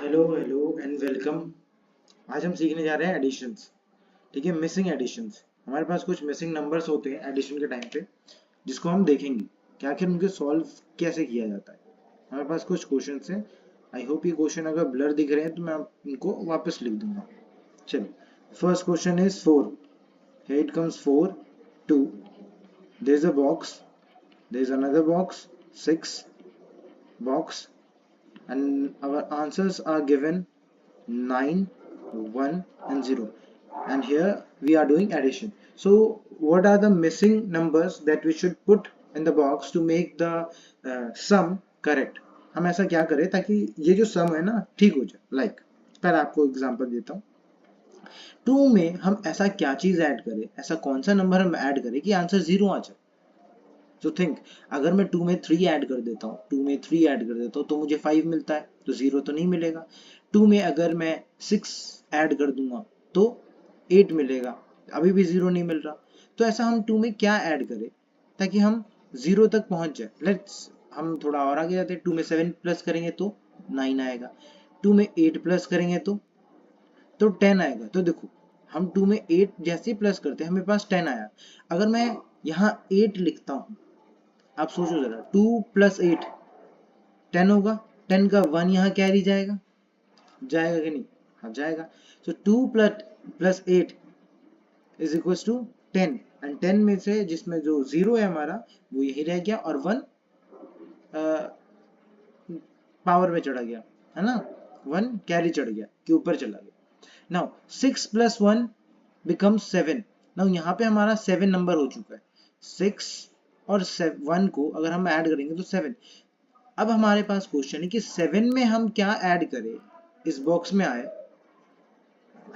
Hello hello and welcome. आज हम सीखने जा रहे हैं एडिशंस। ठीक है, मिसिंग एडिशंस। हमारे पास कुछ मिसिंग नंबर्स होते हैं एडिशन के टाइम पे, जिसको हम देखेंगे कि आखिर उनको सॉल्व कैसे किया जाता है। हमारे पास कुछ क्वेश्चंस हैं। आई होप ये क्वेश्चन अगर ब्लर दिख रहे हैं तो मैं इनको वापस लिख दूंगा। चलो, first question is 4। Here it comes 4 2। There is a box, there is another box 6 box, and our answers are given 9, 1 and 0, and here we are doing addition. So what are the missing numbers that we should put in the box to make the sum correct? हम ऐसा क्या करें ताकि ये जो सम है ना ठीक हो जाए। लाइक पहले आपको एग्जांपल देता हूँ। 2 में हम ऐसा क्या चीज ऐड करें, ऐसा कौन सा नंबर हम ऐड करें कि आंसर 0 आ जाए। तो थिंक, अगर मैं 2 में 3 ऐड कर देता हूँ, 2 में 3 ऐड कर देता हूँ तो मुझे 5 मिलता है, तो 0 तो नहीं मिलेगा। 2 में अगर मैं 6 ऐड कर दूंगा तो 8 मिलेगा, अभी भी 0 नहीं मिल रहा। तो ऐसा हम 2 में क्या ऐड करें ताकि हम 0 तक पहुंच जाए। लेट्स हम थोड़ा और आगे जाते हैं। 2 में 7 प्लस करेंगे तो 9 आएगा, 2 में 8 प्लस करेंगे तो 10 आएगा। तो देखो, हम 2 में 8 जैसे प्लस करते हैं हमें पास 10 आया। अगर मैं यहाँ 8 लिखता हूँ, आप सोचो जरा, 2 प्लस 8 10 होगा। 10 का 1 यहाँ कैरी जाएगा, जाएगा कि नहीं? हाँ जाएगा। तो 2 plus 8 is equal to 10, and 10 में से जिसमें जो 0 है हमारा वो यही रह गया, और 1 पावर में चढ़ा गया, है ना। 1 कैरी चढ़ गया कि ऊपर चला गया। Now 6 plus 1 becomes 7। नाउ यहाँ पे हमारा 7 नंबर हो चुका है। 6 और 1 को अगर हम ऐड करेंगे तो 7। अब हमारे पास क्वेश्चन है कि 7 में हम क्या ऐड करें, इस बॉक्स में आए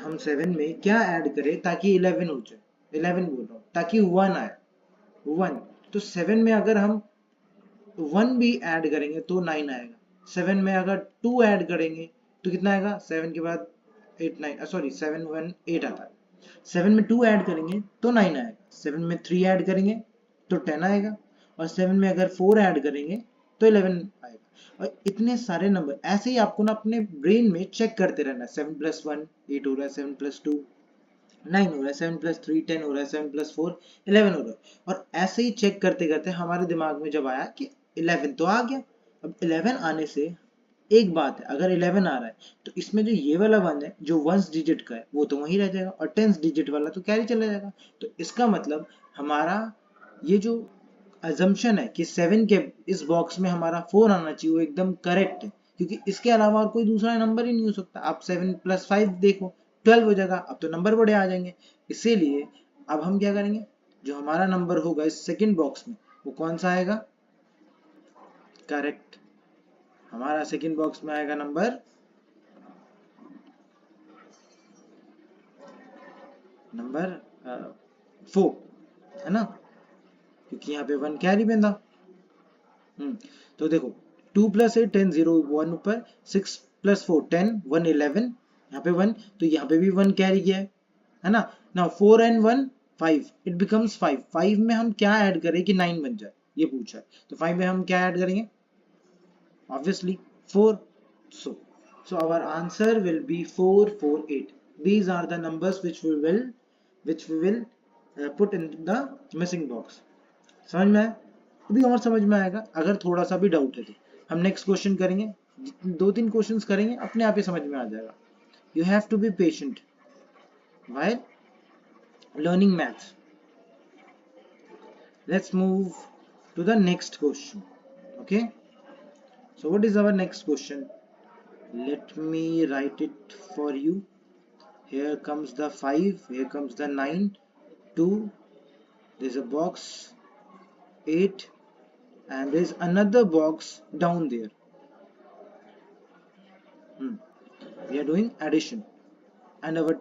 हम 7 में क्या ऐड करें ताकि 11 हो जाए। 11 बोल रहा हूँ ताकि 1 आए, 1। तो 7 में अगर हम 1 भी ऐड करेंगे तो 9 आएगा। 7 में अगर 2 ऐड करेंगे तो कितना आएगा? 7 के बाद 8 9 सॉरी 7 1 8 आता है। 7 में 2 ऐड करेंगे तो 9 आएगा, 7 में 3 ऐड करेंगे तो 10 आएगा, और 7 में अगर 4 ऐड करेंगे तो 11 आएगा। और इतने सारे नंबर ऐसे ही आपको ना अपने ब्रेन में चेक करते रहना है। 7 प्लस 1 8 हो रहा है, 7 प्लस 2 9 हो रहा है, 7 प्लस 3 10 हो रहा है, 7 प्लस 4 11 हो रहा है। और ऐसे ही चेक करते करते हमारे दिमाग में जब आया कि 11 तो आ गया। अब 11 आने से एक बात है, अगर 11 आ रहा है तो इसमें जो ये वाला 1 है जो 1 डिजिट का है वो तो वहीं रह जाएगा, और 10 डिजिट वाला तो कैरी चला जाएगा। तो इसका मतलब हमारा ये जो अजम्पशन है कि 7 के इस बॉक्स में हमारा 4 आना चाहिए वो एकदम करेक्ट है, क्योंकि इसके अलावा और कोई दूसरा नंबर ही नहीं हो सकता। आप 7 प्लस 5 देखो, 12 हो जाएगा। अब तो नंबर बड़े आ जाएंगे, इसीलिए अब हम क्या करेंगे, जो हमारा नंबर होगा इस सेकंड बॉक्स में वो कौन सा आएगा? करेक्ट, हमारा सेकंड बॉक्स में आएगा नंबर 4, है ना, क्योंकि यहाँ पे 1 कैरी में था। तो देखो, 2 प्लस 8 10 0 1 ऊपर, 6 प्लस 4 10 1 11, यहाँ पे 1 तो यहाँ पे भी 1 कैरी किया है ना। Now 4 and 1 5, it becomes 5। 5 में हम क्या ऐड करें कि 9 बन जाए, ये पूछा है। तो 5 में हम क्या ऐड करेंगे? Obviously 4. So our answer will be 448. These are the numbers which we will put in the missing box. समझ में आया? अभी और समझ में आएगा अगर थोड़ा सा भी डाउट है तो। हम नेक्स्ट क्वेश्चन करेंगे, 2-3 क्वेश्चंस करेंगे, अपने आप ही समझ में आ जाएगा। You have to be patient while learning maths. Let's move to the next question. Okay, so what is our next question? Let me write it for you. Here comes the 5, here comes the 9, 2, there's a box 8, and there's another box down there. We are doing addition, and our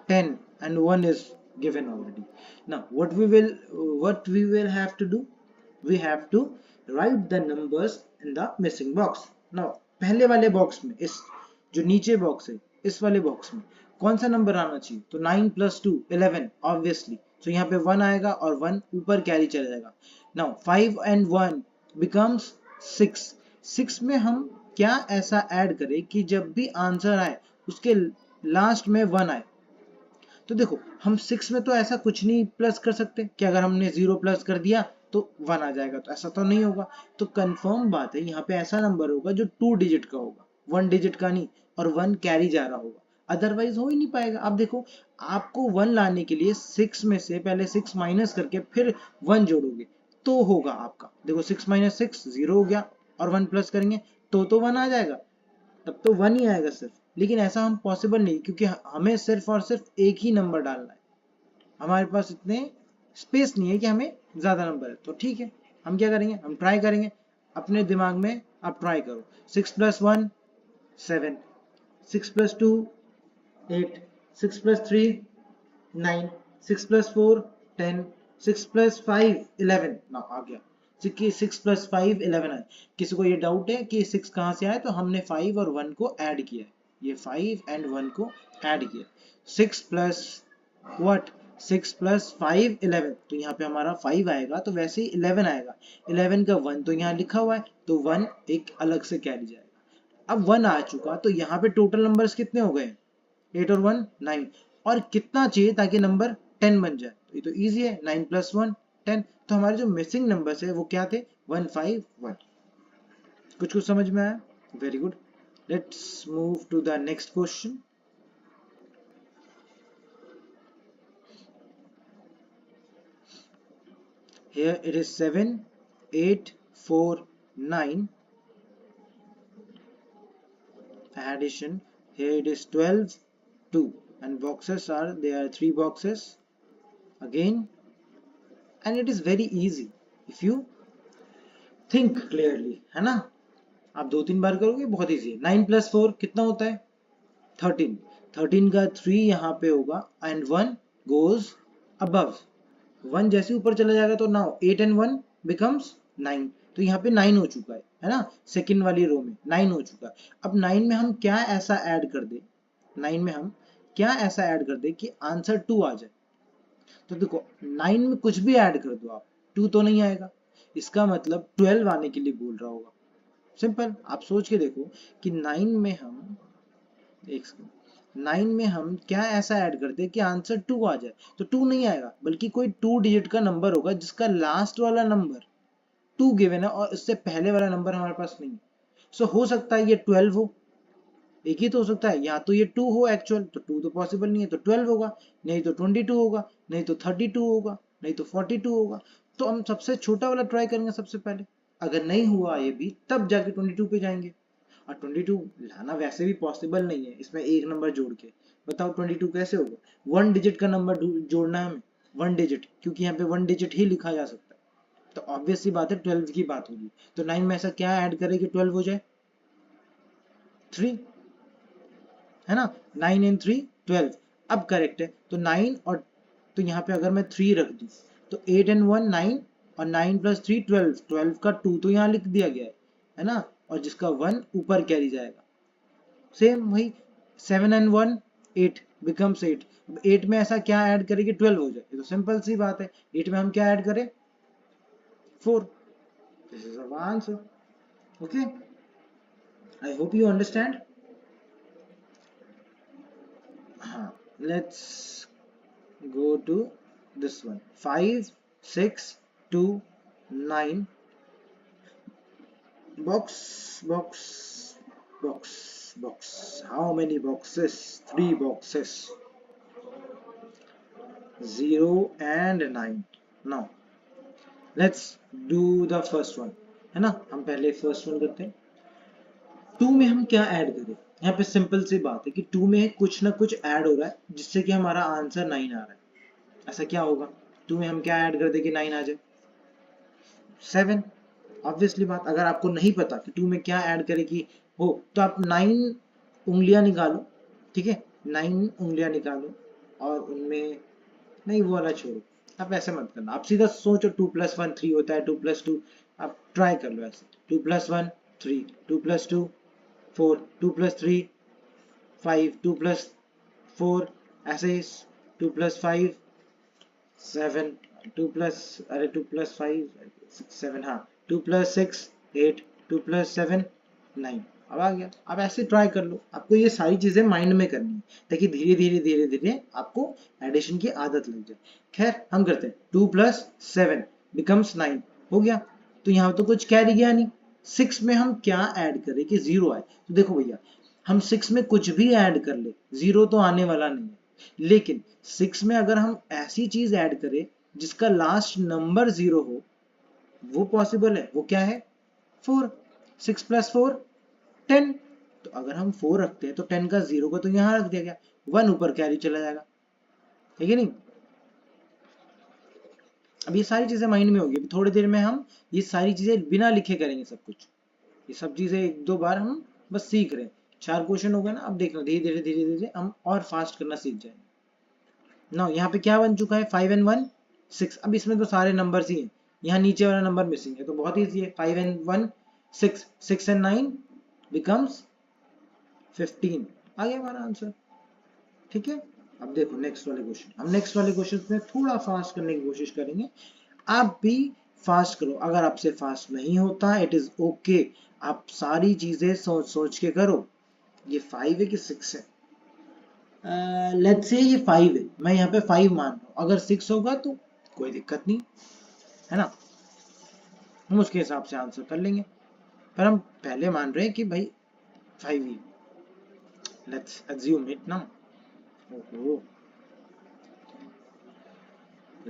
10 and 1 is given already. Now what we will have to do, we have to write the numbers in the missing box. Now पहले वाले box में, इस जो नीचे box है इस वाले box में कौन सा नंबर आना चाहिए? तो 9 प्लस 2 11 ऑब्वियसली। तो यहाँ पे 1 आएगा और 1 ऊपर कैरी चला जाएगा। Now 5 and 1 becomes 6। 6 में हम क्या ऐसा ऐड करे कि जब भी आंसर आए उसके लास्ट में 1 आए। तो देखो हम 6 में तो ऐसा कुछ नहीं प्लस कर सकते कि अगर हमने 0 प्लस कर दिया तो 1 आ जाएगा, तो ऐसा तो नहीं होगा। तो कंफर्म बात है यहाँ पे ऐसा नंबर होगा जो 2 डिजिट का होगा, 1 डिजिट का नहीं, और 1 कैरी जा रहा होगा, अदरवाइज हो ही नहीं पाएगा। अब देखो आपको 1 लाने के लिए 6 में से पहले 6 माइनस करके फिर 1 जोड़ोगे तो होगा आपका। देखो 6 माइनस 6 0 हो गया, और 1 प्लस करेंगे तो 1 आ जाएगा, तब तो 1 ही आएगा सिर्फ। लेकिन ऐसा हम पॉसिबल नहीं, क्योंकि हमें सिर्फ और सिर्फ एक ही नंबर डालना है, हमारे पास इतने स्पेस नहीं है कि हमें ज्यादा नंबर है। तो ठीक है, हम क्या करेंगे, हम ट्राई करेंगे अपने दिमाग में। आप ट्राई करो, 6 plus 1 7, 6 plus 2 8, 6 plus 3 9, 6 plus 4 10, 6 plus 5 11 ना आ गया। 6 प्लस 5 11 है। किसी को ये डाउट है कि 6 कहाँ से आया, तो हमने 5 और 1 को ऐड किया, ये 5 एंड 1 को ऐड किया। 6 प्लस व्हाट, 6 प्लस 5 11, तो यहाँ पे हमारा 5 आएगा, तो वैसे ही 11 आएगा। 11 का 1 तो यहाँ लिखा हुआ है, तो 1 एक अलग से कैरी जाएगा। अब 1 आ चुका, तो यहाँ पे टोटल नंबर्स कितने हो गए, 8 और 1 9, और कितना चाहिए ताकि नंबर 10 बन जाए, तो ये तो इजी है, 9 प्लस 1 10। तो हमारे जो मिसिंग नंबर्स है वो क्या थे, 151। कुछ कुछ समझ में आया, very good. Let's move to the next question. Here it is 7 8 4 9 addition. Here it is 12 2, and boxes are, there are 3 boxes again, and it is very easy if you think clearly, है ना। आप 2-3 बार करोगे बहुत easy है। 9 plus 4 कितना होता है, 13। 13 का 3 यहाँ पे होगा, एंड 1 गोज अबव, 1 जैसे ऊपर चला जाएगा तो नाउ 8 एंड 1 बिकम्स 9, तो यहाँ पे 9 हो चुका है ना, सेकंड वाली रो में 9 हो चुका है। अब 9 में हम क्या ऐसा ऐड कर दे, 9 में हम क्या ऐसा ऐड कर दे कि आंसर 2 आ जाए। तो देखो 9 में कुछ भी ऐड कर दो आप, 2 तो नहीं आएगा, इसका मतलब 12 आने के लिए बोल रहा होगा। सिंपल, आप सोच के देखो कि 9 में हम, एक सेकंड, 9 में हम क्या ऐसा ऐड करते हैं कि आंसर 2 आ जाए। तो 2 नहीं आएगा, बल्कि कोई 2 डिजिट का नंबर होगा जिसका लास्ट वाला नंबर 2 गिवन है और इससे पहले वाला नंबर हमारे पास नहीं है। सो हो सकता है ये 12 हो, एक ही तो हो सकता है, या तो ये 2 हो एक्चुअल, तो 2 तो पॉसिबल नहीं है, तो 12 होगा, नहीं तो 22 होगा, नहीं तो 32 होगा, नहीं तो 42 होगा। तो हम सबसे छोटा वाला ट्राई करेंगे सबसे पहले, अगर नहीं हुआ ये भी तब जाके 22 पे जाएंगे। और 22 लाना वैसे भी पॉसिबल नहीं है इसमें एक नंबर जोड़ के, बताओ 22 कैसे होगा। 1 डिजिट का नंबर जोड़ना है हमें, 1 डिजिट, क्योंकि यहाँ पे 1 डिजिट ही लिखा जा सकता है, तो ऑब्वियस सी बात है 12 की बात होगी। तो 9 में ऐसा क्या ऐड करें कि 12 हो जाए, 3, है ना, 9 एंड 3 12। अब करेक्ट है, तो 9 और, तो यहाँ पे अगर मैं 3 रख दूं तो 8 एंड 1 9, और 9 प्लस 3 12, 12 का 2 तो यहाँ लिख दिया गया है ना, और जिसका 1 ऊपर कैरी जाएगा। सेम वही 7 एंड 1 8 बिकम्स 8। 8 में ऐसा क्या ऐड करें कि 12 हो जाए, ये तो सिंपल सी बात है। 8 में हम क्या ऐड करें, 4। This is our answer. Okay, I hope you understand. हाँ, let's go to this one, 5 6 2 9, box box box box. How many boxes, 3 boxes, 0 and 9. Now let's do the first one, है ना, हम पहले फर्स्ट वन करते हैं। 2 में हम क्या ऐड करें, यहाँ पे सिंपल सी बात है कि 2 में कुछ ना कुछ ऐड हो रहा है जिससे कि हमारा आंसर 9 आ रहा है। ऐसा क्या होगा, 2 में हम क्या ऐड कर दे कि 9 आ जाए, 7। ऑब्वियसली बात, अगर आपको नहीं पता कि 2 में क्या ऐड करे कि हो, तो आप 9 उंगलियां निकालो, ठीक है, 9 उंगलियां निकालो, और उनमें, नहीं वो वाला छोड़ो, आप ऐसे मत करना, आप सीधा सोचो 2 प्लस 1 3 होता है, 2 प्लस 2, आप ट्राई कर लो ऐसे, 2 प्लस 1 3, 2 प्लस 2 4, 2 प्लस 3 5, 2 प्लस 4 ऐसे ही, 2 प्लस 5 7, 2 प्लस, अरे 2 प्लस 5 6 7, हाँ 2 प्लस 6 8, 2 प्लस 7 9। अब आ गया। अब ऐसे ट्राई कर लो, आपको ये सारी चीजें माइंड में करनी है ताकि धीरे धीरे धीरे धीरे आपको एडिशन की आदत लग जाए। खैर हम करते हैं, 2 + 7 बिकम्स 9 हो गया। तो यहाँ तो कुछ कैरी गया नहीं। 6 में हम क्या ऐड करें कि 0 आए? तो देखो भैया, हम 6 में कुछ भी ऐड कर ले 0 तो आने वाला नहीं है, लेकिन 6 में अगर हम ऐसी चीज ऐड करें जिसका लास्ट नंबर 0 हो, वो पॉसिबल है। वो क्या है? 4। 6 + 4 10। तो अगर हम 4 रखते हैं तो 10 का 0 को तो यहां रख दिया गया, 1 ऊपर कैरी चला जाएगा, ठीक है नहीं? अब ये सारी चीजें माइंड में होगी। अभी थोड़ी देर में हम ये सारी चीजें बिना लिखे करेंगे सब कुछ। ये सब चीजें एक दो बार हम बस सीख रहे हैं। 4 क्वेश्चन हो गए ना, अब देखना धीरे धीरे धीरे धीरे हम और फास्ट करना सीख जाएंगे। ना यहाँ पे क्या बन चुका है? 5 and 1 6। अब इसमें तो सारे नंबर्स ही हैं, यहाँ नीचे वाला नंबर मिसिंग है, तो बहुत ईजी है। 5 and 1 6, 6 and 9 becomes 15। आ गया हमारा आंसर, ठीक है। अब देखो नेक्स्ट वाले क्वेश्चन, हम नेक्स्ट वाले क्वेश्चन में थोड़ा फास्ट करने की कोशिश करेंगे। आप भी फास्ट करो, अगर आपसे फास्ट नहीं होता इट इज ओके, आप सारी चीजें सोच सोच के करो। ये 5 है कि 6 है? लेट्स से ये 5 है, मैं यहाँ पे 5 मान रहा हूँ। अगर 6 होगा तो कोई दिक्कत नहीं है ना, हम उसके हिसाब से आंसर कर लेंगे, पर हम पहले मान रहे हैं कि भाई 5 ही। Let's assume it now.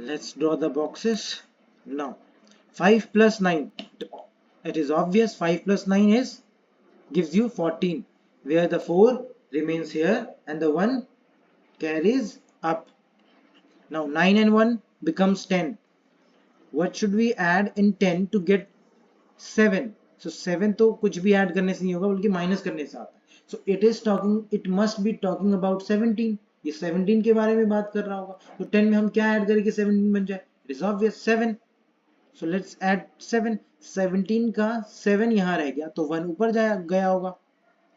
Let's draw the boxes now. 5 + 9, it is obvious 5 + 9 is gives you 14, where the 4 remains here and the 1 carries up. Now 9 and 1 becomes 10. What should we add in 10 to get 7? So 7 तो कुछ भी add करने से नहीं होगा, बल्कि minus करने से आता है। So it must be talking about 17. ये 17 के बारे में बात कर रहा होगा। तो 10 में हम क्या ऐड करें कि 17 बन जाए? It is obvious 7. So let's add 7. 17 का 7 यहाँ रह गया तो 1 ऊपर गया होगा,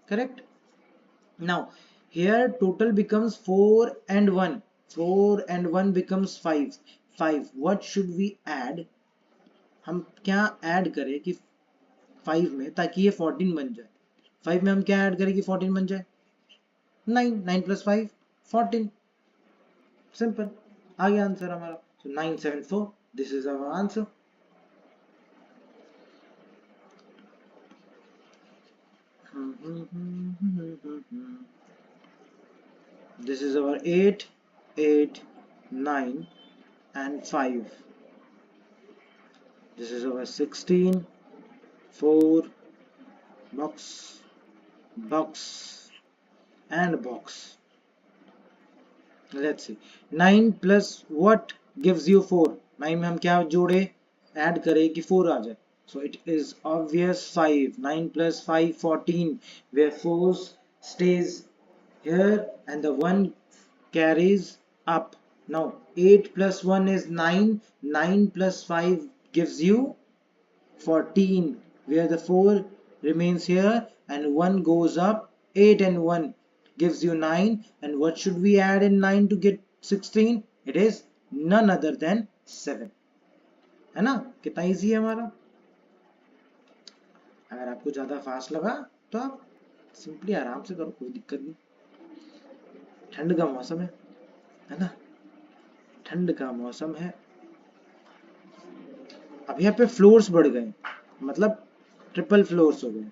correct? Now here total becomes 4 and 1. 4 and 1 becomes 5. 5. What should we add? हम क्या ऐड करें कि 5 में ताकि ये 14 बन जाए? 5 में हम क्या ऐड करें कि 14 बन जाए? 9। 9 + 5 14। सिंपल, आ गया आंसर हमारा। So 974, this is our answer. This is our 8, 8, 9 and 5. This is our 16, 4, box, box and box. Let's see. 9 plus what gives you 4? 9 में हम क्या जोड़े, ऐड करें कि 4 आ जाए? So it is obvious 5. 9 plus 5 14, where 4 stays here and the 1 carries up. Now 8 plus 1 is 9. 9 plus 5 gives you 14, where the 4 remains here and 1 goes up. 8 and 1 gives you 9. And what should we add in 9 to get 16? It is none other than 7. है ना? कितना easy है हमारा। अगर आपको ज्यादा fast लगा तो आप सिंपली आराम से करो, कोई दिक्कत नहीं। ठंड का मौसम है ना, ठंड का मौसम है। अब यहाँ पे फ्लोर्स बढ़ गए, मतलब ट्रिपल फ्लोर्स हो गए।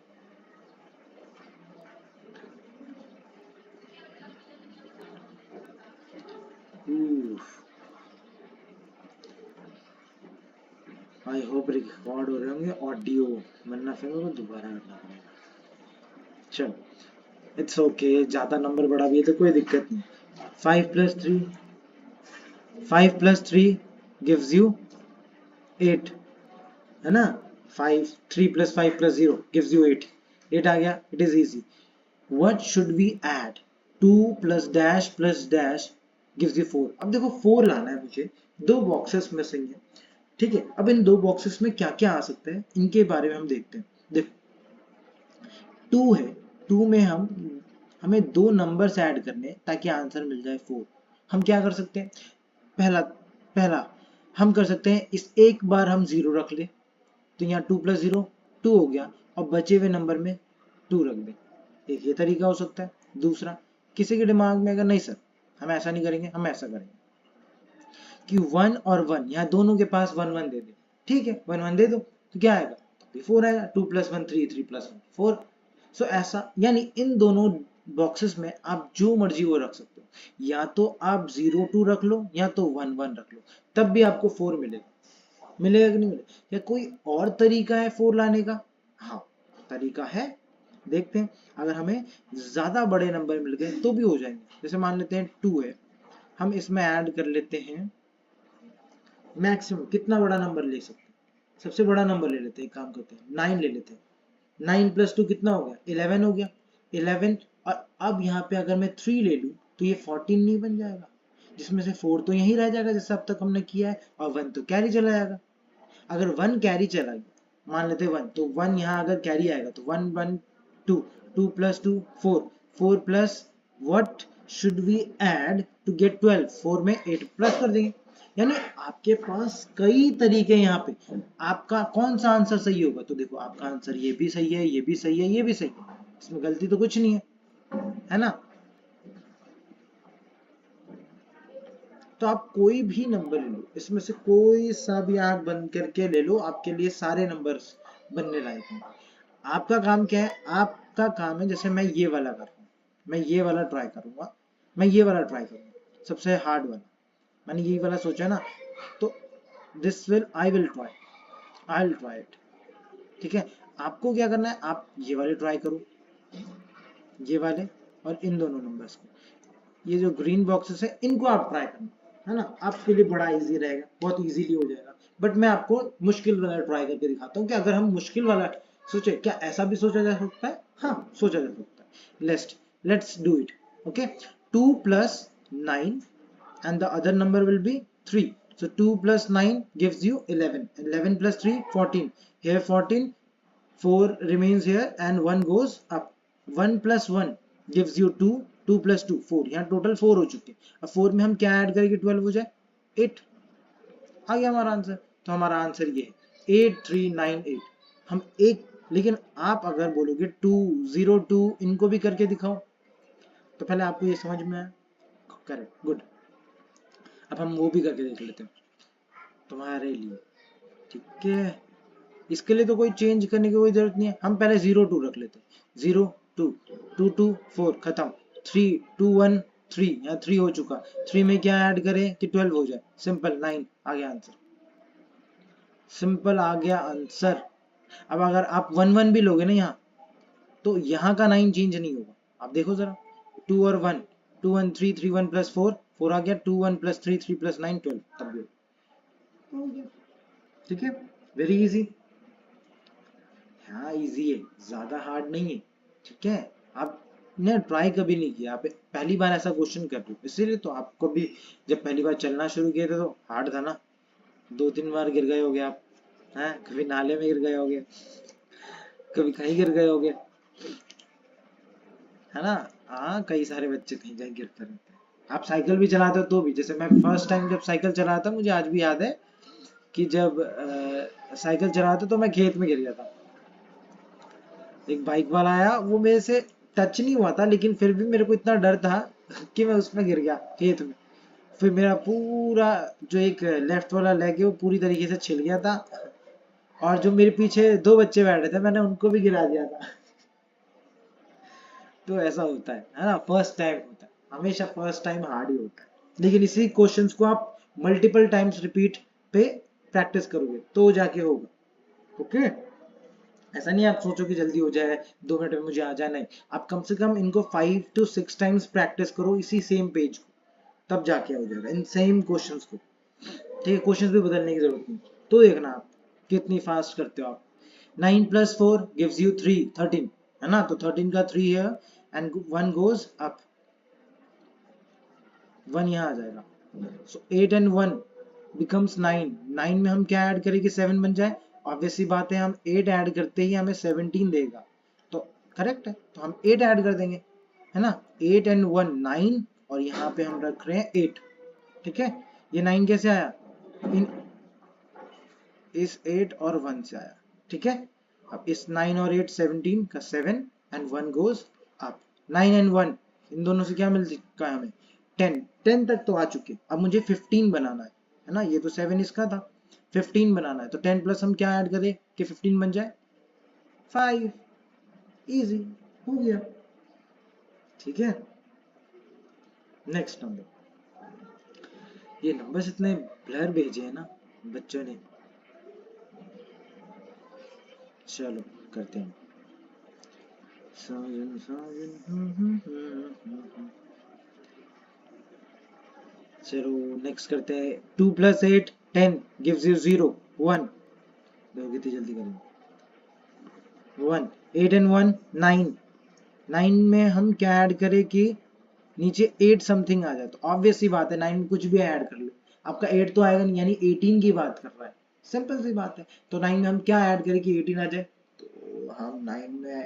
आई होप रिकॉर्ड हो रहे होंगे ऑडियो, वरना फिर मेरे को दोबारा करना पड़ेगा। चलो इट्स ओके, ज्यादा नंबर बढ़ा भी है तो कोई दिक्कत नहीं। 5 + 3, 5 + 3 gives you 8, है ना। 5 3 + 5 + 0 gives you 8। 8 आ गया, it is easy. What should we add? 2 + dash + dash gives you 4। अब देखो 4 लाना है मुझे, दो बॉक्सेस मिसिंग है, ठीक है। अब इन दो बॉक्सेस में क्या क्या आ सकता है इनके बारे में हम देखते हैं। देखो 2 है, 2 में हमें दो नंबर्स ऐड करने ताकि आंसर मिल जाए 4। हम क्या कर सकते हैं? पहला हम कर सकते हैं, इस एक बार हम 0 रख ले, तो यहाँ 2 + 0 2 हो गया, और बचे हुए नंबर में 2 रख दें। एक ये तरीका हो सकता है। दूसरा, किसी के दिमाग में अगर नहीं सर हम ऐसा नहीं करेंगे, हम ऐसा करेंगे कि 1 और 1 यहाँ दोनों के पास 1 1 दे दे। ठीक है, 1 1 दे दो तो क्या आएगा, 4 आएगा। 2 + 1 3, 3 + 1 4। सो ऐसा, यानी इन दोनों बॉक्सेस में आप जो मर्जी वो रख सकते हो, या तो आप 0 2 रख लो या तो 1 1 रख लो, तब भी आपको 4 मिलेगा। मिलेगा कि नहीं मिलेगा? या कोई और तरीका है 4 लाने का? हाँ तरीका है, देखते हैं। अगर हमें ज्यादा बड़े नंबर मिल गए तो भी हो जाएंगे। जैसे मान लेते हैं 2 है, हम इसमें ऐड कर लेते हैं मैक्सिमम कितना बड़ा नंबर ले सकते हैं, सबसे बड़ा नंबर ले लेते हैं। एक काम करते हैं 9 ले लेते हैं। 9 + 2 कितना हो गया, 11 हो गया। 11, और अब यहाँ पे अगर मैं 3 ले लूं तो ये 14 नहीं बन जाएगा, जिसमें से 4 तो यहीं रह जाएगा जैसे अब तक हमने किया है, और 1 तो कैरी चला जाएगा। अगर 1 कैरी चला गया, मान लेते 1, तो 1 यहाँ अगर कैरी आएगा तो 1 1 2, 2 + 2 4, 4 plus what should we add to get 12, 4 में 8 प्लस कर देंगे। यानी आपके पास कई तरीके, यहाँ पे आपका कौन सा आंसर सही होगा, तो देखो आपका आंसर ये भी सही है, ये भी सही है, ये भी सही है, इसमें गलती तो कुछ नहीं है ना। तो आप कोई भी नंबर ले लो, इसमें से कोई सा भी आंख बंद करके ले लो, आपके लिए सारे नंबर्स बनने लायक हैं। आपका काम क्या है, आपका काम है, जैसे मैं ये वाला कर रहा हूँ, मैं ये वाला ट्राई करूंगा, मैं ये वाला ट्राई करूंगा, सबसे हार्ड वाला, मैंने यही वाला सोचा ना, तो this will I will try it. ठीक है, आपको क्या करना है, आप ये वाले ट्राई करो, ये वाले, और इन दोनों नंबर्स को, ये जो ग्रीन बॉक्सेस है इनको आप ट्राई करना, है ना। आपके लिए बड़ा इजी रहेगा, बहुत इजीली हो जाएगा। बट मैं आपको मुश्किल वाला ट्राई करके दिखाता हूँ कि अगर हम मुश्किल वाला सोचे, क्या ऐसा भी सोचा जा सकता है? हाँ सोचा जा सकता है। Let's do it. Okay, 2 + 9 and the other number will be 3. So 2 + 9 gives you 11. 11 + 3 14. Here 14, 4 remains here and 1 goes up. 1 + 1 gives you 2, 2 + 2 4. यहाँ टोटल 4 हो चुके हैं। अब 4 में हम क्या ऐड करेंगे 12 हो जाए 8, आ गया हमारा आंसर। तो हमारा आंसर ये है 8398। हम एक, लेकिन आप अगर बोलोगे 2 0 2 इनको भी करके दिखाओ, तो पहले आपको ये समझ में आया, करेक्ट, गुड। अब हम वो भी करके देख लेते हैं तुम्हारे लिए। ठीक है, इसके लिए तो कोई चेंज करने की कोई जरूरत नहीं है, हम पहले 0 2 रख लेते हैं। 0 2 2 2 4 खत्म। 3 2 1 3, यहाँ 3 हो चुका। 3 में क्या ऐड करें कि 12 हो जाए, सिंपल 9 आ गया आंसर, सिंपल आ गया आंसर। अब अगर आप 1 1 भी लोगे ना यहाँ, तो यहाँ का 9 चेंज नहीं होगा। आप देखो जरा, 2 और 1, 2 1 3 3 1 + 4 4 आ गया, 2 1 + 3 3 + 9 12, तब भी हो गया। ठीक है, वेरी इजी। हाँ इजी है, ज्यादा हार्ड नहीं है। ठीक है, आपने ट्राई कभी नहीं किया, आप पहली बार ऐसा क्वेश्चन कर रहे हो, इसीलिए तो आपको भी जब पहली बार चलना शुरू किया था तो हार्ड था ना, 2 3 बार गिर गए होगे आप, हैं, कभी नाले में गिर गए होगे, कभी कहीं गिर गए होगे, है ना। हाँ कई सारे बच्चे कहीं कहीं गिरते रहते हैं। आप साइकिल भी चलाते हो तो भी, जैसे मैं फर्स्ट टाइम जब साइकिल चला था, मुझे आज भी याद है कि जब साइकिल चला था तो मैं खेत में गिर गया था। एक बाइक वाला आया, वो मेरे से टच नहीं हुआ था, लेकिन फिर भी मेरे को इतना डर था कि मैं उसमें गिर गया खेत में। फिर मेरा पूरा जो एक लेफ्ट वाला लेग है वो पूरी तरीके से छिल गया था, और जो मेरे पीछे 2 बच्चे बैठे थे मैंने उनको भी गिरा दिया था। तो ऐसा होता है ना, फर्स्ट टाइम होता है, हमेशा फर्स्ट टाइम हार्ड ही होता है। लेकिन इसी क्वेश्चंस को आप मल्टीपल टाइम्स रिपीट पे प्रैक्टिस करोगे तो जाके होगा। ओके, ऐसा नहीं आप सोचो कि जल्दी हो जाए 2 मिनट में मुझे आ जाए, नहीं, आप कम से कम इनको 5 to 6 टाइम्स प्रैक्टिस करो इसी सेम पेज को, तब जाके हो जाएगा इन सेम क्वेश्चंस को। ठीक है, क्वेश्चंस भी बदलने की जरूरत नहीं, तो देखना आप कितनी फास्ट करते हो आप। 9 + 4 gives you 3 13, है ना, तो 13 का 3 है एंड 1 goes up, 1 यहाँ आ जाएगा। सो 8 and 1 becomes 9, 9 में हम क्या ऐड करें कि 7 बन जाए, ऑब्वियस सी बात है, हम 8 ऐड करते ही हमें 17 देगा, तो करेक्ट है, तो हम 8 ऐड कर देंगे, है ना। 8 and 1 9, और यहाँ पे हम रख रहे हैं 8। ठीक है, ये 9 कैसे आया, इन इस 8 और 1 से आया। ठीक है, अब इस 9 और 8 17 का 7 एंड 1 गोज अप। 9 एंड 1 इन दोनों से क्या मिल चुका है हमें 10। 10 तक तो आ चुके, अब मुझे 15 बनाना है ना, ये तो 7 इसका था, 15 बनाना है। तो 10 प्लस हम क्या ऐड करें कि 15 बन जाए 5। इजी हो गया, ठीक है। नेक्स्ट नंबर, ये नंबर्स इतने ब्लर भेजे हैं ना बच्चों ने, चलो करते हैं। साजन साजन चलो नेक्स्ट करते हैं। 2 + 8 10 gives you 0 1। देखो कितनी जल्दी करेंगे 1। 8 एंड 1 9। 9 में हम क्या ऐड करें कि नीचे 8 समथिंग आ जाए, तो ऑब्वियस सी बात है 9 में कुछ भी ऐड कर लो आपका 8 तो आएगा नहीं, यानी 18 की बात कर रहा है, सिंपल सी बात है। तो 9 में हम क्या ऐड करें कि 18 आ जाए, तो हम 9 में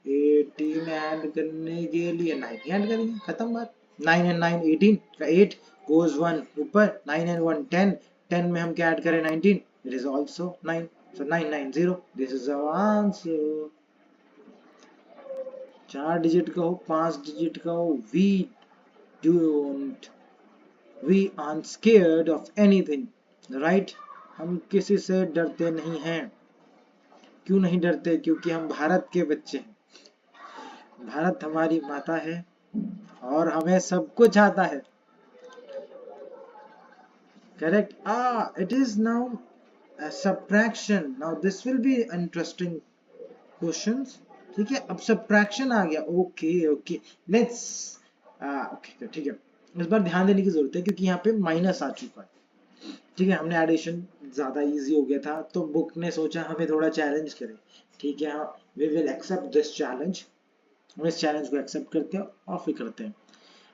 18 ऐड करने के लिए 9 ऐड करेंगे, खत्म बात। 9 एंड 9 18 का 8 goes 1 ऊपर, 9 एंड 1 10। 10 में हम क्या ऐड करें 19, it is also 9, so 990, this is our answer। 4 digit का हो 5 डिजिट का हो, we aren't scared of anything, right? हम किसी से डरते नहीं हैं। क्यों नहीं डरते? क्योंकि हम भारत के बच्चे हैं, भारत हमारी माता है और हमें सब कुछ आता है। Correct. It is now subtraction. Now this will be interesting questions, ठीक है। अब सबट्रैक्शन आ गया, ओके ओके लेट्स ओके ठीक है। इस बार ध्यान देने की जरूरत है क्योंकि यहाँ पे माइनस आ चुका है, ठीक है। हमने एडिशन ज्यादा इजी हो गया था तो बुक ने सोचा हमें थोड़ा चैलेंज करें, ठीक है। We will accept this challenge, हम इस चैलेंज को एक्सेप्ट करते हैं और फिर करते हैं।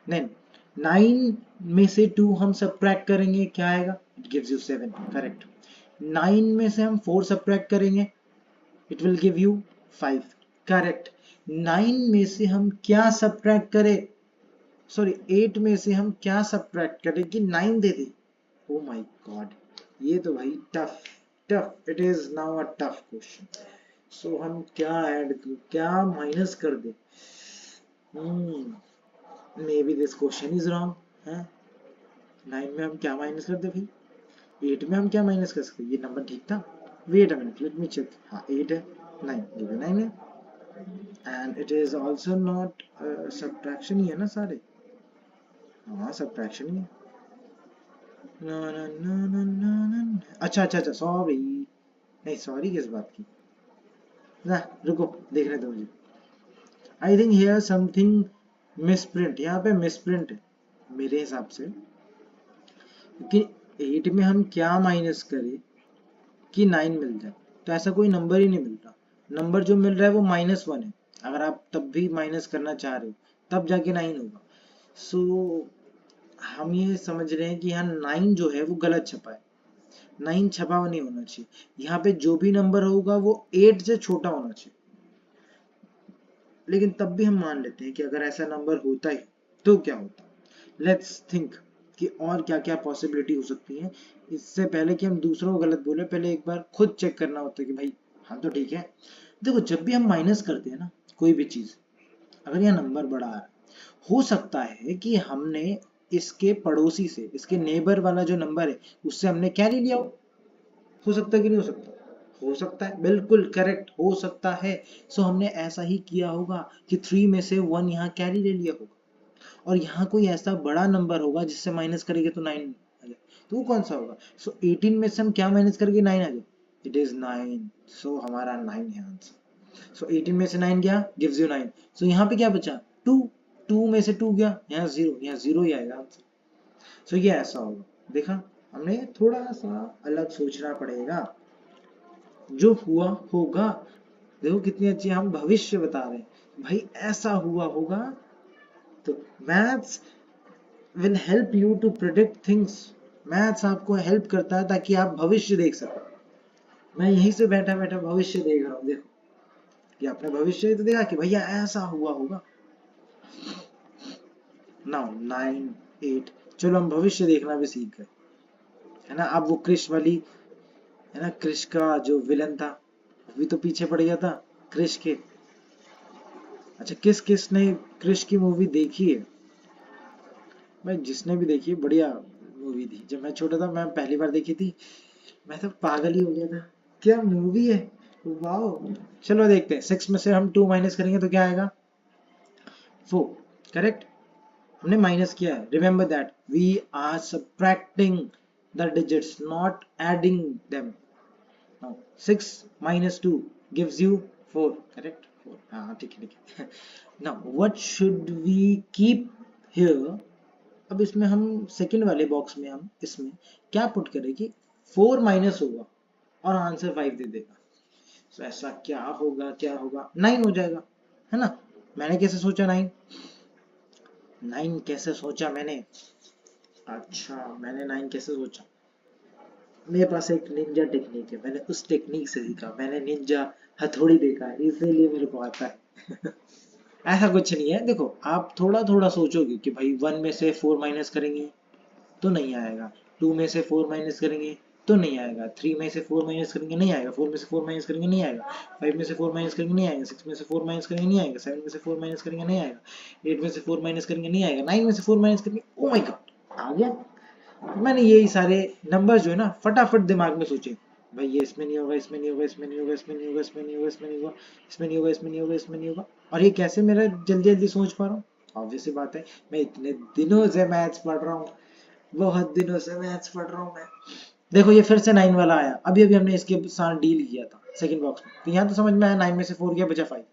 देन 9 में से 2 हम सबट्रैक्ट करेंगे, क्या आएगा? It gives you 7, correct. 9 में से हम 4 सबट्रैक्ट करेंगे, it will give you 5, correct. 9 में से हम क्या सबट्रैक्ट करें, सॉरी 8 में से हम क्या सबट्रैक्ट करें कि 9 दे दे। ओ माय गॉड, ये तो भाई tough tough, it is now a tough question. So हम क्या ऐड, क्या माइनस कर दे? Maybe this question is wrong है। 9 में हम क्या माइनस कर दे भाई, 8 में हम क्या माइनस कर सकते? ये नंबर ठीक था, wait a minute let me check. हाँ 8 है, 9 ये भी 9 है, and it is also not subtraction ही है ना सारे। हाँ सबट्रैक्शन ही है। ना ना ना ना ना ना, अच्छा अच्छा अच्छा सॉरी, नहीं सॉरी किस बात की, ना रुको देखने दो मुझे। I think here something misprint, यहाँ पे मिसप्रिंट है मेरे हिसाब से, कि 8 में हम क्या माइनस करें कि 9 मिल जाए। तो ऐसा कोई नंबर ही नहीं मिल रहा, नंबर जो मिल रहा है वो -1 है। अगर आप तब भी माइनस करना चाह रहे हो तब जाके 9 होगा। सो हम ये समझ रहे हैं कि यहाँ 9 जो है वो गलत छपा है, 9 छपा हुआ नहीं होना चाहिए। यहाँ पे जो भी नंबर होगा वो 8 से छोटा होना चाहिए। लेकिन तब भी हम मान लेते हैं कि अगर ऐसा नंबर होता ही तो क्या होता। लेट्स थिंक कि और क्या क्या पॉसिबिलिटी हो सकती है। इससे पहले कि हम दूसरों को गलत बोले, पहले एक बार खुद चेक करना होता है कि भाई हाँ तो ठीक है। देखो जब भी हम माइनस करते हैं ना कोई भी चीज, अगर यह नंबर बड़ा है, हो सकता है कि हमने इसके पड़ोसी से, इसके नेबर वाला जो नंबर है उससे हमने कैरी लिया हो सकता है कि नहीं हो सकता? हो सकता है, बिल्कुल करेक्ट, हो सकता है। सो हमने ऐसा ही किया होगा कि 3 में से 1 यहाँ कैरी ले लिया होगा, और यहाँ कोई ऐसा बड़ा नंबर होगा जिससे माइनस करेंगे तो 9 आ जाए, तो वो कौन सा होगा? सो 18 में से हम क्या माइनस करेंगे 9 आ जाए, इट इज 9। सो हमारा 9 है आंसर। सो 18 में से 9 गया गिव्स यू 9। सो यहाँ पे क्या बचा 2, 2 में से 2 गया यहाँ 0, यहाँ 0 ही आएगा आंसर। सो ये ऐसा होगा, देखा हमने थोड़ा सा अलग सोचना पड़ेगा, जो हुआ होगा। देखो कितनी अच्छी हम भविष्य बता रहे हैं भाई, ऐसा हुआ होगा। तो maths will help you to predict things, maths आपको हेल्प करता है ताकि आप भविष्य देख सको। मैं यहीं से बैठा बैठा भविष्य देख रहा हूँ, देखो कि आपने भविष्य तो देखा कि भैया ऐसा हुआ होगा। नाउ 9 8, चलो हम भविष्य देखना भी सीख गए, है ना। अब वो क्रिश वाली, है ना, क्रिश का जो विलन था वो भी तो पीछे पड़ गया था क्रिश के, अच्छा, किस किस ने क्रिश की मूवी देखी है? भाई जिसने भी देखी है, बढ़िया मूवी थी। जब मैं छोटा था, मैं पहली बार देखी थी, मैं तो पागल ही हो गया था। क्या मूवी है, वाओ। चलो देखते हैं, 6 में से हम 2 माइनस करेंगे तो क्या आएगा? 4। करेक्ट, हमने माइनस किया है। Remember that we are subtracting the digits, not adding them. Now 6 minus 2 gives you 4, correct? 4, हाँ ठीक है ठीक है। now what should we keep here? अब इसमें हम सेकंड वाले बॉक्स में हम इसमें क्या पुट करें कि 4 माइनस होगा और आंसर 5 दे देगा। तो ऐसा क्या होगा, क्या होगा? 9 हो जाएगा, है ना? मैंने कैसे सोचा 9? 9 कैसे सोचा मैंने? अच्छा, मैंने 9 कैसे सोचा? मेरे पास एक निंजा टेक्निक है, मैंने उस टेक्निक से सीखा। मैंने निंजा हथौड़ी देखा है, इसीलिए मेरे को आता है। ऐसा कुछ नहीं है। देखो, आप थोड़ा थोड़ा सोचोगे कि भाई 1 में से 4 माइनस करेंगे तो नहीं आएगा, 2 में से 4 माइनस करेंगे तो नहीं आएगा, 3 में से 4 माइनस करेंगे नहीं आएगा, 4 में से 4 माइनस करेंगे नहीं आएगा, 5 में से 4 माइनस करेंगे नहीं आएगा, 6 में से 4 माइनस करेंगे नहीं आएगा, 7 में से 4 माइनस करेंगे नहीं आएगा, 8 में से 4 माइनस करेंगे नहीं आएगा, 9 में से 4 माइनस करेंगे। ओ माय गॉड, आ गया। मैंने यही सारे नंबर जो है ना फटाफट दिमाग में सोचे। भाई ये इसमें नहीं होगा, इसमें नहीं होगा, इसमें नहीं होगा, इसमें नहीं होगा, इसमें नहीं होगा, इसमें नहीं होगा, इसमें नहीं होगा, इसमें नहीं होगा, इसमें नहीं होगा। और ये कैसे मेरा जल्दी जल्दी सोच पा रहा हूँ? ऑब्वियस सी बात है, मैं इतने दिनों से मैथ्स पढ़ रहा हूँ, बहुत दिनों से मैथ्स पढ़ रहा हूँ मैं। देखो ये फिर से 9 वाला आया, अभी अभी हमने इसके साथ डील किया था सेकंड बॉक्स में, तो यहाँ तो समझ में आया 9 में से 4 गया, बचा 5।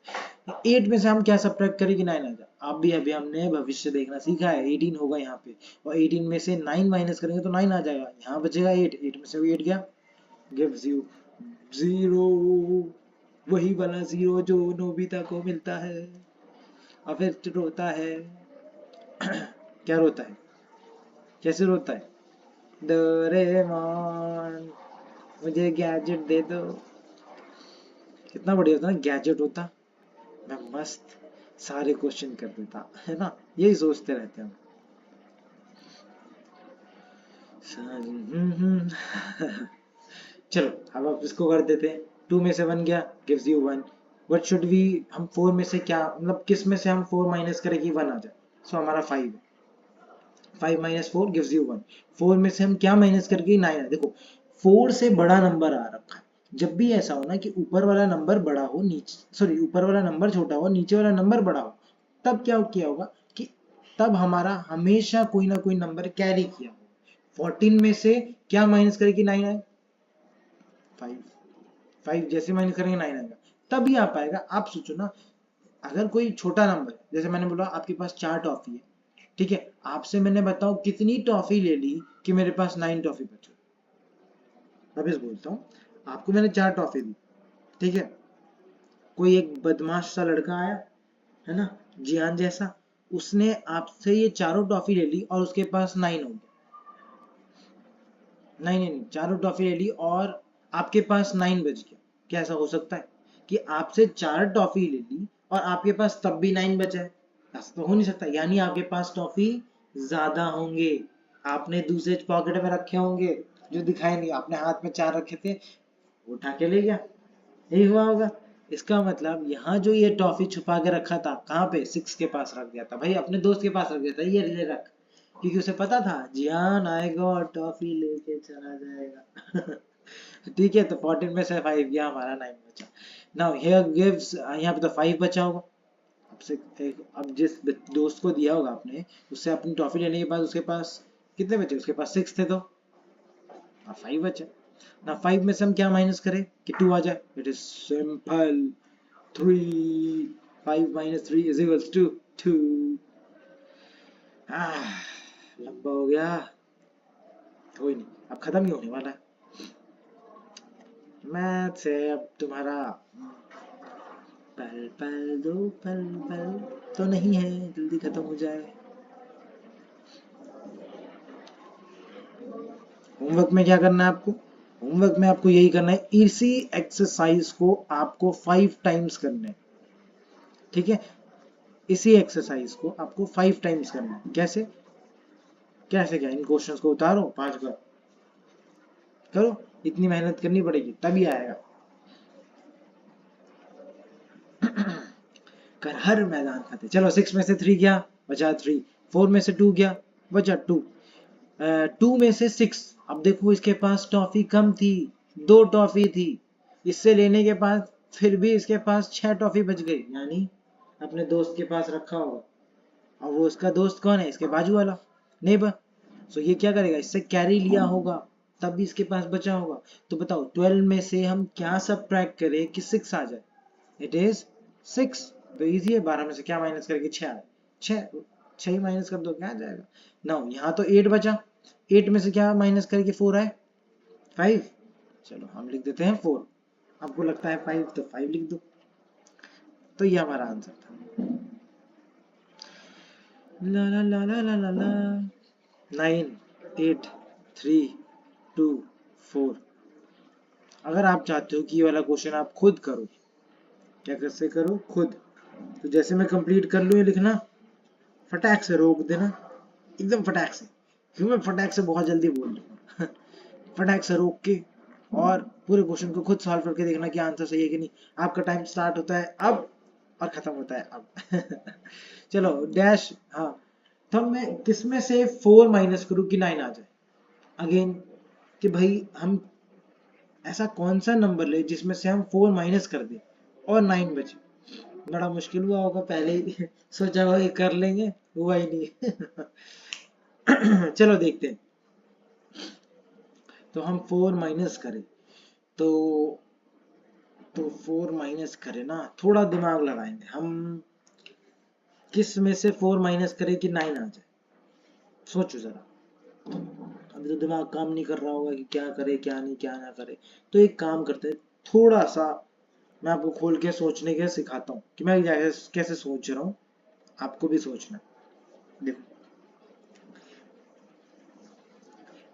8 में से हम क्या सब्ट्रैक्ट करें कि 9 आ जाए? अब भी अभी हमने भविष्य देखना सीखा है, 18 होगा यहाँ पे, और 18 में से 9 माइनस करेंगे तो 9 आ जाएगा, यहाँ बचेगा 8, 8 में से 8 गया, गिव्स यू 0, वही वाला 0 जो नोबिता को मिलता है। और फिर रोता है। क्या रोता है, कैसे रोता है? डोरेमोन मुझे गैजेट दे दो। कितना बढ़िया होता ना गैजेट होता, मैं मस्त सारे क्वेश्चन कर देता, है ना? यही सोचते रहते हैं हम। चलो अब आप इसको कर देते हैं। 2 में से 1 गया, gives you 1। What should we, हम 4 में से क्या, मतलब किस में से हम 4 माइनस करें कि 1 आ जाए? सो हमारा 5 है, 5 माइनस 4 गिव्स यू 1। 4 में से हम क्या माइनस करके 9 है? देखो 4 से बड़ा नंबर आ रखा है। जब भी ऐसा हो ना कि ऊपर वाला नंबर बड़ा हो, नीचे सॉरी ऊपर वाला नंबर छोटा हो, नीचे वाला नंबर बड़ा हो, तब क्या किया होगा कि तब हमारा हमेशा कोई ना कोई नंबर कैरी किया हो। 14 में से क्या माइनस करें कि 9 आए? 5। 5 जैसे माइनस करेंगे 9 आएगा, तभी आ पाएगा। आप सोचो ना, अगर कोई छोटा नंबर, जैसे मैंने बोला आपके पास 4 टॉफी है, ठीक है, आपसे मैंने बताओ कितनी टॉफी ले ली कि मेरे पास 9 टॉफी बचे। वापिस बोलता हूँ, आपको मैंने 4 टॉफी दी, ठीक है, कोई एक बदमाश सा लड़का आया, है ना, जियान जैसा, उसने आपसे ये चारों टॉफी ले ली और उसके पास 9 हो गया। नहीं नहीं नहीं, चारों टॉफी ले ली और आपके पास 9 बच गया। क्या ऐसा हो सकता है कि आपसे 4 टॉफी ले ली और आपके पास तब भी 9 बचा है? ऐसा तो हो नहीं सकता, यानी आपके पास टॉफी ज्यादा होंगे, आपने दूसरे पॉकेट में रखे होंगे जो दिखाई नहीं, आपने हाथ में 4 रखे थे, उठा के ले गया, यही हुआ होगा। इसका मतलब यहाँ जो ये टॉफी छुपा के रखा था, कहाँ पे? 6 के पास रख दिया था भाई, अपने दोस्त के पास रख दिया था, ये ले रख, क्योंकि उसे पता था जियान आएगा और टॉफी लेके चला जाएगा। ठीक है, तो 14 में से 5 गया, हमारा 9 बचा। नाउ हियर गिव्स, यहाँ पे तो 5 बचा होगा। अब जिस दोस्त को दिया होगा आपने, उससे अपनी टॉफी लेने के बाद उसके पास कितने बचे? उसके पास 6 थे, तो 5 बचे ना। 5 में से हम क्या माइनस करें कि 2 आ जाए? It is simple, 3। 5 minus 3 is equals to 2। लंबा हो गया, कोई नहीं, अब खत्म ही होने वाला है मैथ है अब तुम्हारा। पल पल दो पल पल तो नहीं है, जल्दी खत्म हो जाए। होमवर्क में क्या करना है आपको? होमवर्क में आपको यही करना है, इसी एक्सरसाइज को आपको 5 टाइम्स करना है, ठीक है? इसी एक्सरसाइज को आपको 5 टाइम्स करना है। कैसे कैसे? क्या इन क्वेश्चंस को उतारो 5 बार करो, इतनी मेहनत करनी पड़ेगी तभी आएगा। कर हर मैदान खाते। चलो 6 में से 3 गया बचा 3, 4 में से 2 गया बचा 2, 2 में से 6। अब देखो इसके पास टॉफी कम थी, 2 टॉफी थी, इससे लेने के बाद फिर भी इसके पास 6 टॉफी बच गई, यानी अपने दोस्त के पास रखा होगा। और वो उसका दोस्त कौन है? इसके बाजू वाला, नेबर। सो ये क्या करेगा? इससे कैरी लिया होगा, तब भी इसके पास बचा होगा। तो बताओ 12 में से हम क्या सबट्रैक्ट करें कि 6 आ जाए? It is 6। तो इजी है, 12 में से क्या माइनस करके 6 आए, 6 ही माइनस कर दो, क्या आ जाएगा? नाउ यहाँ तो 8 बचा, 8 में से क्या माइनस करके 4 आए? 5। चलो हम लिख देते हैं 4, आपको लगता है 5 तो 5 लिख दो। तो ये हमारा आंसर था। ला ला ला ला ला ला ला 9 8 3 2 4। अगर आप चाहते हो कि ये वाला क्वेश्चन आप खुद करो, क्या कैसे करो? खुद। तो जैसे मैं कंप्लीट कर लूँ ये लिखना, फटाक से रोक देना, एकदम फटाक से, क्यों मैं फटाक से बहुत जल्दी बोल रहा हूँ। फटाक से रोक के और पूरे क्वेश्चन को खुद सॉल्व करके देखना कि आंसर सही है कि नहीं। आपका टाइम स्टार्ट होता है अब और खत्म होता है अब। चलो डैश। हाँ, तो मैं किसमें से 4 माइनस करूँ कि 9 आ जाए? अगेन कि भाई हम ऐसा कौन सा नंबर ले जिसमें से हम 4 माइनस कर दें और 9 बचे। बड़ा मुश्किल हुआ होगा, पहले ही सोचा होगा कि कर लेंगे, हुआ ही नहीं। चलो देखते हैं। तो हम 4 माइनस करें तो 4 माइनस करें ना, थोड़ा दिमाग लगाएंगे हम। किस में से 4 माइनस करें कि 9 आ जाए? सोचो जरा। अभी तो दिमाग काम नहीं कर रहा होगा कि क्या करे क्या नहीं, क्या ना करे। तो एक काम करते हैं, थोड़ा सा मैं आपको खोल के सोचने के सिखाता हूँ कि मैं कैसे सोच रहा हूँ, आपको भी सोचना। देखो,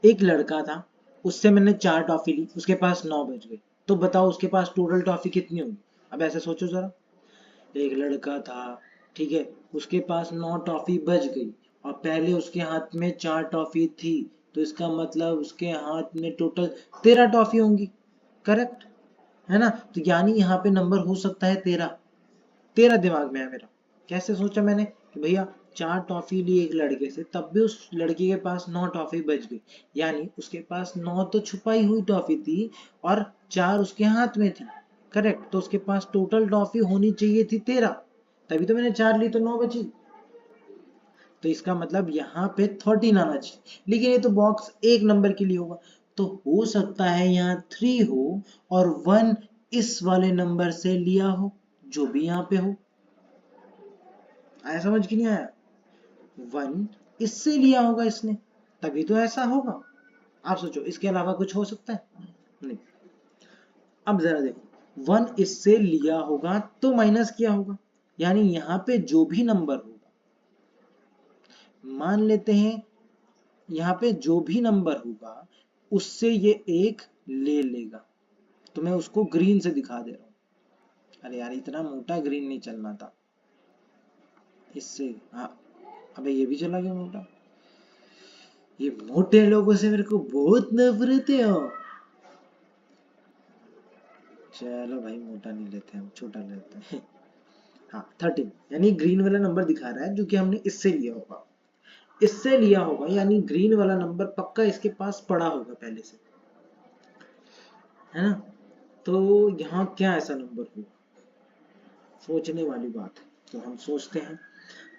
एक लड़का था, उससे मैंने 4 टॉफी ली, उसके पास 9 बच गए। तो बताओ उसके पास टोटल टॉफी कितनी होगी? अब ऐसे सोचो जरा। एक लड़का था, ठीक है, उसके पास 9 टॉफी बच गई और पहले उसके हाथ में 4 टॉफी थी, तो इसका मतलब उसके हाथ में टोटल 13 टॉफी होंगी। करेक्ट है ना? तो यानी यहाँ पे नंबर हो सकता है 13। 13 दिमाग में है मेरा। कैसे सोचा मैंने कि भैया 4 टॉफी ली एक लड़के से, तब भी उस लड़के के पास 9 टॉफी बच गई, यानी उसके पास 9 तो छुपाई हुई टॉफी थी और 4 उसके हाथ में थी। करेक्ट, तो उसके पास टोटल टॉफी होनी चाहिए थी 13, तभी तो मैंने 4 ली तो 9 बची। तो इसका मतलब यहाँ पे 13 आना चाहिए, लेकिन ये तो बॉक्स एक नंबर के लिए होगा, तो हो सकता है यहाँ 3 हो और 1 इस वाले नंबर से लिया हो, जो भी यहाँ पे हो। आया समझ कि नहीं आया? 1 इससे लिया होगा इसने, तभी तो ऐसा होगा। आप सोचो इसके अलावा कुछ हो सकता है? नहीं। अब जरा देखो, 1 इससे लिया होगा तो माइनस किया होगा, यानी यहाँ पे जो भी नंबर होगा, मान लेते हैं यहाँ पे जो भी नंबर होगा उससे ये एक ले लेगा। तो मैं उसको ग्रीन से दिखा दे रहा हूँ। अरे यार इतना मोटा ग्रीन नहीं चलना था इससे। हाँ, अबे ये भी चला गया मोटा। ये मोटे लोगों से मेरे को बहुत नफरत है। चलो भाई मोटा नहीं लेते हम, छोटा लेते हैं। हाँ 13, यानी ग्रीन वाला नंबर दिखा रहा है जो कि हमने इससे लिया होगा, इससे लिया होगा, यानी ग्रीन वाला नंबर पक्का इसके पास पड़ा होगा पहले से, है ना? तो यहाँ क्या ऐसा नंबर होगा? सोचने वाली बात है, तो हम सोचते हैं।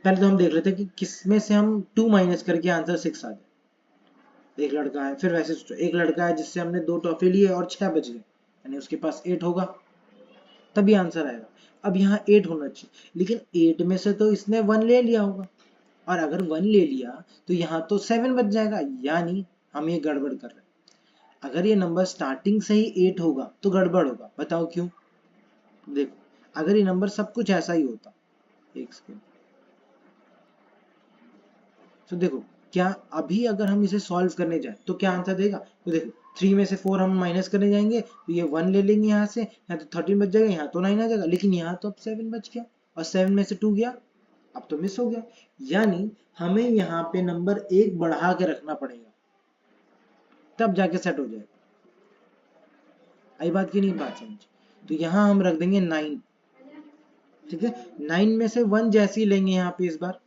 पहले तो हम देख लेते हैं कि किसमें से हम 2 माइनस करके आंसर 6 आ जाए। एक लड़का है, फिर वैसे सोचो, एक लड़का है जिससे हमने 2 टॉफी लिए और 6 बच गए, यानी उसके पास 8 होगा, तभी आंसर आएगा। अब यहाँ 8 होना चाहिए, लेकिन 8 में से तो इसने 1 ले लिया होगा, और अगर 1 ले लिया तो यहाँ तो 7 बच जाएगा, यानी हम ये गड़बड़ कर रहे हैं। अगर ये नंबर स्टार्टिंग से ही 8 होगा तो गड़बड़ होगा, बताओ क्यों? देखो, अगर ये नंबर सब कुछ ऐसा ही होता, एक सेकंड, तो देखो क्या अभी अगर हम इसे सॉल्व करने जाए तो क्या आंसर देगा? तो देखो 3 में से 4 हम माइनस करने जाएंगे तो ये 1 ले लेंगे यहाँ से, यहाँ तो 13 बच जाएगा, यहाँ तो 9 आ जाएगा, लेकिन यहाँ तो अब 7 बच गया और 7 में से 2 गया, अब तो मिस हो गया, यानी हमें यहाँ पे नंबर 1 बढ़ा के रखना पड़ेगा, तब जाके सेट हो जाएगा। आई बात की नहीं? बात समझ। तो यहाँ हम रख देंगे 9, ठीक है, 9 में से 1 जैसी लेंगे यहाँ पे, इस बार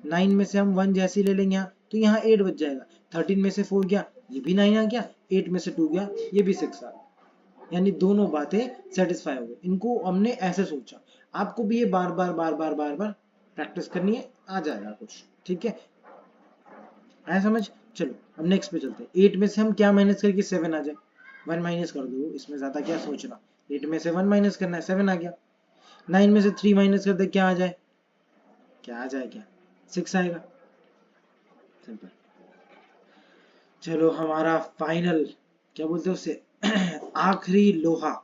9 में से हम 1 जैसी ले लेंगे यहाँ, तो यहाँ 8 बच जाएगा। 13 में से 4 गया, ये भी 9 आ गया। 8 में से 2 गया, ये भी 6 आ गया। यानी दोनों बातें सेटिस्फाई हो गई। इनको हमने ऐसे सोचा, आपको भी ये बार बार बार बार बार बार प्रैक्टिस करनी है, आ जाएगा कुछ। ठीक है, आया समझ? चलो अब नेक्स्ट पे चलते हैं। 8 में से हम क्या माइनस करके 7 आ जाए, 1 माइनस कर दो, इसमें ज्यादा क्या सोचना। 8 में से 1 माइनस करना है, 7 आ गया। 9 में से 3 माइनस कर दे, क्या आ जाए, क्या आ जाए, क्या 6 आएगा, सिंपल। चलो हमारा फाइनल, क्या बोलते हैं उसे, आखिरी लोहा,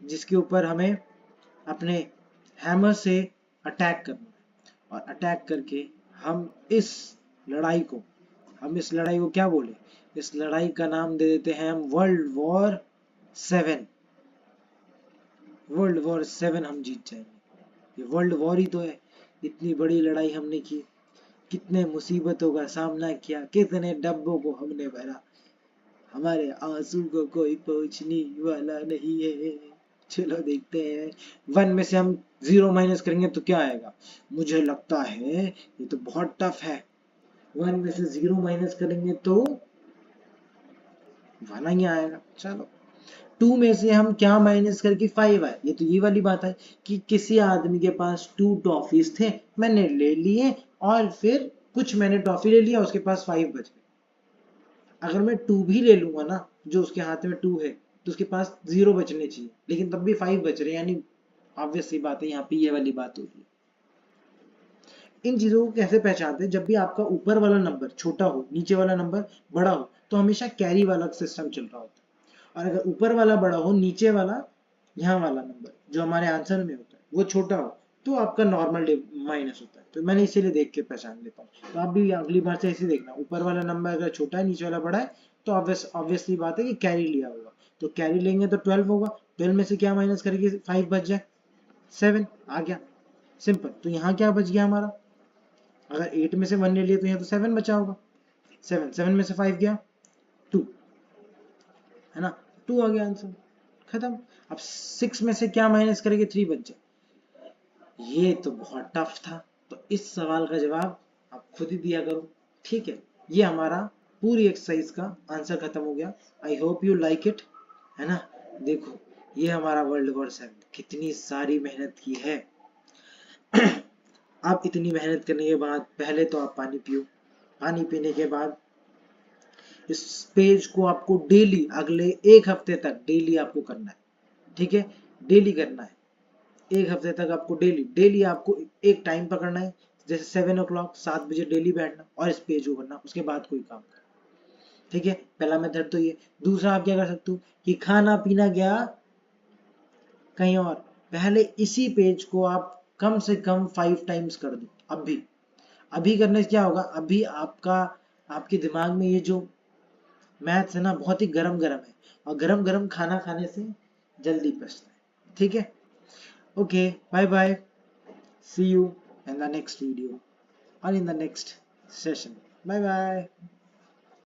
जिसके ऊपर हमें अपने हैमर से अटैक करना है, और अटैक करके हम इस लड़ाई को क्या बोले, इस लड़ाई का नाम दे देते हैं हम वर्ल्ड वॉर 7। वर्ल्ड वॉर 7 हम जीत जाएंगे। ये वर्ल्ड वॉर ही तो है, इतनी बड़ी लड़ाई हमने की, कितने मुसीबतों का सामना किया, कितने डब्बों को हमने भरा, हमारे आंसू को कोई पहुंचने वाला नहीं है। चलो देखते हैं, 1 में से हम 0 माइनस करेंगे तो क्या आएगा, मुझे लगता है ये तो बहुत टफ है। 1 में से 0 माइनस करेंगे तो 1 ही आएगा। चलो 2 में से हम क्या माइनस करके 5 आए, ये तो ये वाली बात है कि किसी आदमी के पास 2 टॉफीज थे, मैंने ले लिए, और फिर कुछ मैंने टॉफी ले लिया, उसके पास 5 बच गए। अगर मैं 2 भी ले लूंगा ना, जो उसके हाथ में 2 है, तो उसके पास 0 बचने चाहिए, लेकिन तब भी 5 बच रहे, यानी ऑब्वियस सी बात है, यहाँ पे ये वाली बात हो रही है। इन चीजों को कैसे पहचानते हैं, जब भी आपका ऊपर वाला नंबर छोटा हो, नीचे वाला नंबर बड़ा हो, तो हमेशा कैरी वाला सिस्टम चल रहा होता है। और अगर ऊपर वाला बड़ा हो, नीचे वाला, यहाँ वाला नंबर जो हमारे आंसर में होता है वो छोटा हो, तो आपका नॉर्मल माइनस होता है। तो मैंने इसीलिए देख के पहचान लेता हूँ। तो आप भी अगली बार से ऐसे देखना, ऊपर वाला नंबर अगर छोटा है, नीचे वाला बड़ा है, तो ऑब्वियसली बात है कि कैरी लिया होगा। तो कैरी लेंगे तो 12 होगा, 12 में से क्या माइनस करेंगे, 5 बच जाए, 7 आ गया, सिंपल। तो यहाँ क्या बच गया हमारा, अगर 8 में से 1 ले लिए तो यहाँ तो 7 बचा होगा। 7 में से 5 गया 2, है ना, 2 आ गया आंसर, खत्म। अब 6 में से क्या माइनस करेंगे, 3 बच जाए। ये तो बहुत टफ था, तो इस सवाल का जवाब आप खुद ही दिया करो। ठीक है, ये हमारा पूरी एक्सरसाइज का आंसर खत्म हो गया। आई होप यू लाइक इट, है ना। देखो ये हमारा वर्ल्ड वॉर 7, कितनी सारी मेहनत की है। आप इतनी मेहनत करने के बाद पहले तो आप पानी पियो, पानी पीने के बाद इस पेज को आपको डेली, अगले 1 हफ्ते तक डेली आपको करना है। ठीक है, डेली करना है, 1 हफ्ते तक आपको डेली आपको एक टाइम पकड़ना है, जैसे 7 o'clock 7 बजे डेली बैठना और इस पेज को करना, उसके बाद कोई काम करना। ठीक है, पहला मेथड तो ये। दूसरा आप क्या कर सकते हो कि खाना पीना गया कहीं और, पहले इसी पेज को आप कम से कम 5 टाइम्स कर दो। अभी करने से क्या होगा, अभी आपके दिमाग में ये जो मैथ्स है ना, बहुत ही गरम गरम है, और गरम गरम खाना खाने से जल्दी पचता है। ठीक है, okay, bye bye, see you in the next video और in the next session, bye bye.